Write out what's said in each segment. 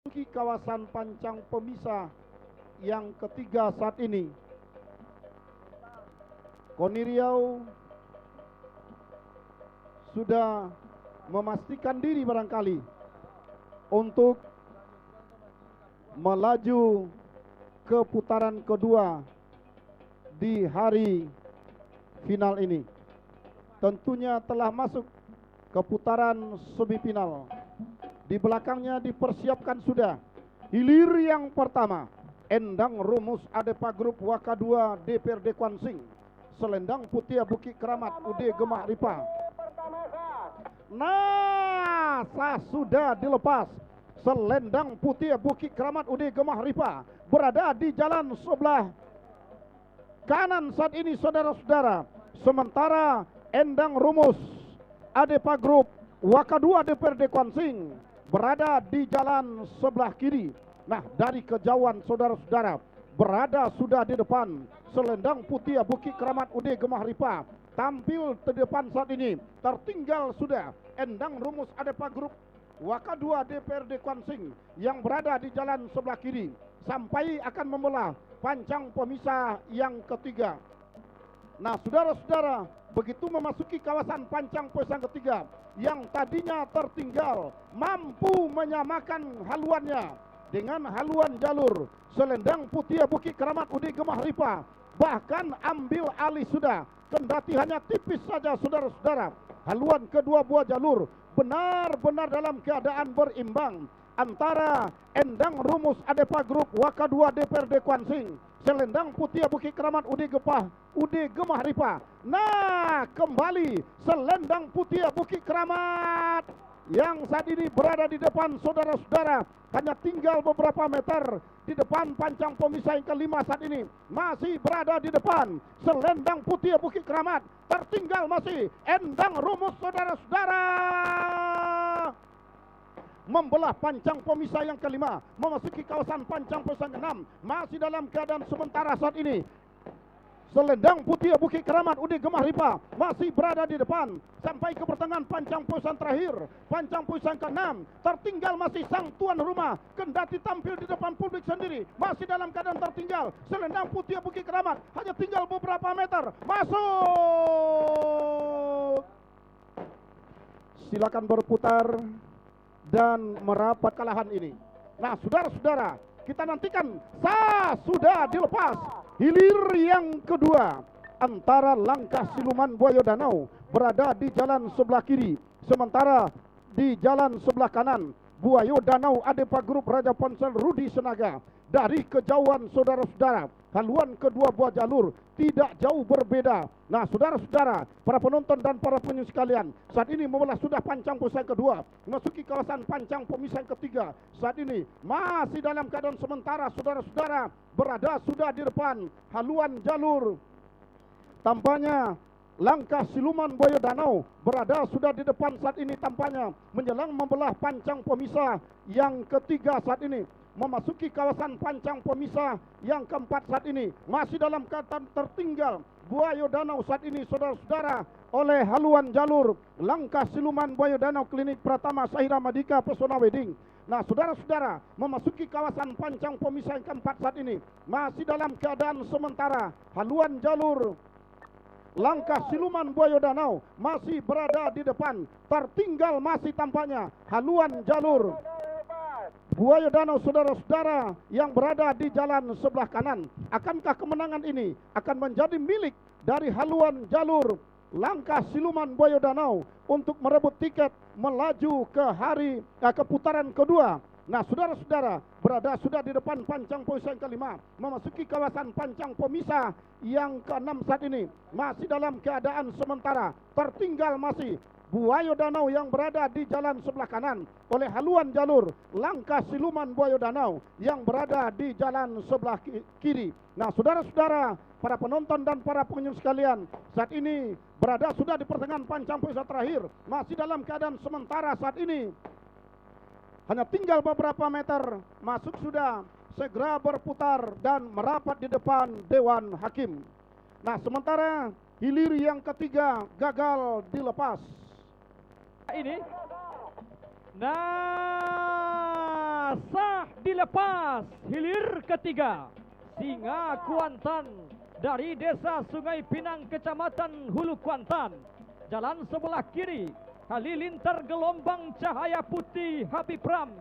kawasan pancang pemisah yang ketiga saat ini. KONI Riau sudah memastikan diri barangkali untuk melaju ke putaran kedua di hari final ini. Tentunya telah masuk ke putaran semifinal. Di belakangnya dipersiapkan sudah hilir yang pertama, Endang Rumus Adepa Group Waka 2 DPRD Kwansing, Selendang Putih Bukit Keramat UD Gemah Ripa. Nah, sudah dilepas. Selendang Putih Bukit Keramat UD Gemah Ripa berada di jalan sebelah kanan saat ini, saudara-saudara. Sementara Endang Rumus Adepa Group Waka 2 DPRD Kwansing berada di jalan sebelah kiri. Nah, dari kejauhan saudara-saudara, berada sudah di depan Selendang Putih Bukit Keramat UD Gemah Ripa tampil di depan saat ini. Tertinggal sudah Endang Rumus Adepa Group Waka 2 DPRD Kwansing yang berada di jalan sebelah kiri sampai akan membelah pancang pemisah yang ketiga. Nah, saudara-saudara, begitu memasuki kawasan pancang pemisah ketiga yang tadinya tertinggal, mampu menyamakan haluannya dengan haluan jalur Selendang Putih Bukit Keramat UD Gemah Ripa, bahkan ambil alih sudah, kendati hanya tipis saja saudara-saudara. Haluan kedua buah jalur benar-benar dalam keadaan berimbang antara Endang Rumus Adepa Group Waka 2 DPRD Kwansing, Selendang Putih Bukit Keramat UD Gemah Ripa. Nah, kembali Selendang Putih Bukit Keramat yang saat ini berada di depan saudara-saudara, hanya tinggal beberapa meter di depan pancang pemisah yang kelima saat ini. Masih berada di depan Selendang Putih Bukit Keramat, tertinggal masih Endang Rumus, saudara-saudara, membelah pancang pemisah yang kelima, memasuki kawasan pancang pemisah keenam. Masih dalam keadaan sementara saat ini Selendang Putih Bukit Keramat UD Gemah Ripa masih berada di depan sampai ke pertengahan pancang pemisah terakhir, pancang pemisah keenam. Tertinggal masih sang tuan rumah, kendati tampil di depan publik sendiri, masih dalam keadaan tertinggal. Selendang Putih Bukit Keramat hanya tinggal beberapa meter. Masuk. Silakan berputar dan merapat kalahan ini. Nah, saudara-saudara, kita nantikan sudah dilepas hilir yang kedua antara Langkah Siluman Buaya Danau berada di jalan sebelah kiri, sementara di jalan sebelah kanan Buaya Danau Adepa Group Raja Ponsel Rudi Senaga. Dari kejauhan saudara-saudara, haluan kedua buah jalur tidak jauh berbeda. Nah, saudara-saudara, para penonton dan para penonton sekalian, saat ini membelah sudah pancang pemisah kedua, memasuki kawasan pancang pemisah ketiga. Saat ini masih dalam keadaan sementara saudara-saudara, berada sudah di depan haluan jalur. Tampaknya Langkah Siluman Buaya Danau berada sudah di depan saat ini, tampaknya menjelang membelah pancang pemisah yang ketiga saat ini. Memasuki kawasan pancang pemisah yang keempat saat ini, masih dalam keadaan tertinggal Buaya Danau saat ini, saudara-saudara, oleh haluan jalur Langkah Siluman Buaya Danau Klinik Pratama Sahira Madika Pesona Wedding. Nah, saudara-saudara, memasuki kawasan pancang pemisah yang keempat saat ini, masih dalam keadaan sementara haluan jalur Langkah Siluman Buaya Danau masih berada di depan, tertinggal masih tampaknya haluan jalur Buaya Danau, saudara-saudara, yang berada di jalan sebelah kanan. Akankah kemenangan ini akan menjadi milik dari haluan jalur Langkah Siluman Buaya Danau untuk merebut tiket melaju ke putaran kedua? Nah, saudara-saudara, berada sudah di depan pancang pemisah yang kelima, memasuki kawasan pancang pemisah yang keenam saat ini, masih dalam keadaan sementara, tertinggal masih Buaya Danau yang berada di jalan sebelah kanan oleh haluan jalur Langkah Siluman Buaya Danau yang berada di jalan sebelah kiri. Nah, saudara-saudara, para penonton dan para pengunjung sekalian, saat ini berada sudah di pertengahan pancang pemisah terakhir, masih dalam keadaan sementara saat ini. Hanya tinggal beberapa meter, masuk sudah, segera berputar dan merapat di depan Dewan Hakim. Nah, sementara hilir yang ketiga gagal dilepas. Ini NASA dilepas. Hilir ketiga, Singa Kuantan dari Desa Sungai Pinang, Kecamatan Hulu Kuantan. Jalan sebelah kiri, Halilintar Gelombang Cahaya Putih Habib Ram,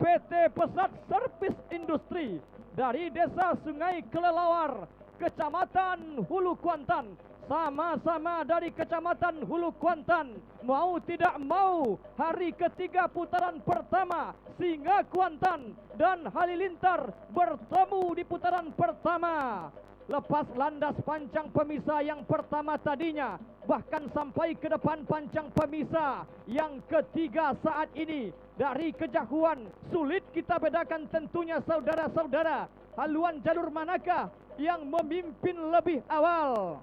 PT Pesat Servis Industri dari Desa Sungai Kelelawar, Kecamatan Hulu Kuantan. Sama-sama dari Kecamatan Hulu Kuantan. Mau tidak mau, hari ketiga putaran pertama, Singa Kuantan dan Halilintar bertemu di putaran pertama. Lepas landas pancang pemisah yang pertama tadinya, bahkan sampai ke depan pancang pemisah yang ketiga saat ini. Dari kejauhan sulit kita bedakan tentunya saudara-saudara, haluan jalur manakah yang memimpin lebih awal.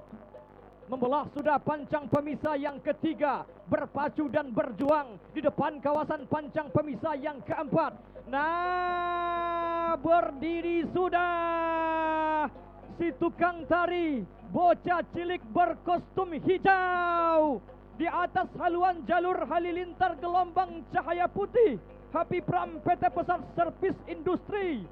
Membelah sudah pancang pemisah yang ketiga, berpacu dan berjuang di depan kawasan pancang pemisah yang keempat. Nah, berdiri sudah si tukang tari, bocah cilik berkostum hijau di atas haluan jalur Halilintar Gelombang Cahaya Putih Habib Ram, PT Pesat Servis Industri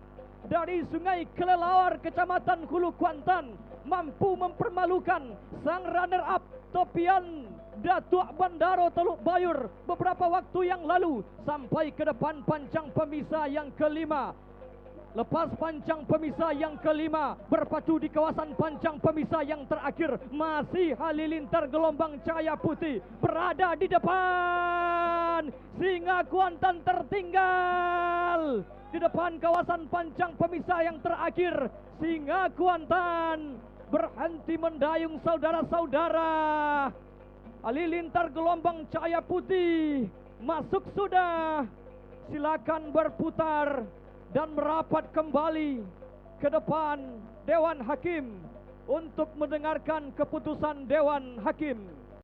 dari Sungai Kelelawar, Kecamatan Hulu Kuantan, mampu mempermalukan sang runner-up Topian Datuk Bandaro Teluk Bayur beberapa waktu yang lalu sampai ke depan pancang pemisah yang kelima. Lepas pancang pemisah yang kelima, berpacu di kawasan pancang pemisah yang terakhir, masih Halilintar Gelombang Cahaya Putih berada di depan. Singa Kuantan tertinggal di depan kawasan pancang pemisah yang terakhir. Singa Kuantan berhenti mendayung saudara-saudara. Halilintar Gelombang Cahaya Putih masuk sudah. Silakan berputar dan merapat kembali ke depan Dewan Hakim untuk mendengarkan keputusan Dewan Hakim.